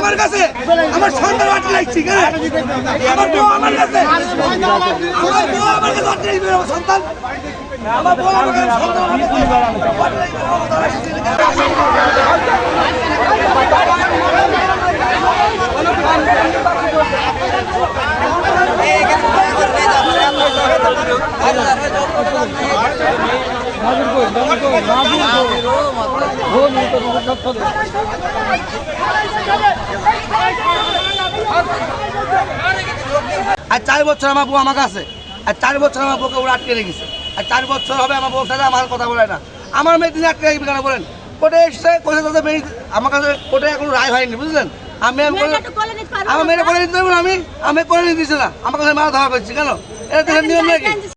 আমার কাছে, আমার সন্তান আটকে রাখছি কেন? আমার বউ আমার কাছে, আমার বউ আমার কাছে আটকে রাখবে আমার সন্তান। আমার বউ আমার কাছে, সন্তান আমার কাছে। আর 4 বছর আমার বউ আমার কাছে, আর 4 বছর আমার বউকে ওরা আটকে রেখেছে, আর 4 বছর হবে আমার বউর সাথে আমার কথা বলে না। আমার মেয়ে তিনি আটকে রাখবে কেন বলেন? কোর্টে এসছে, কোর্টে তাদের মেয়ে আমার কাছে কোর্টে এখনো রায় হয়নি, বুঝলেন? আমি আমার মেয়েটা করে নিতে পারবো না, আমি করে নিতে দিচ্ছি না, আমার কাছে মারা ধরা করছি কেন? এটা দেশের নিয়ম নাকি?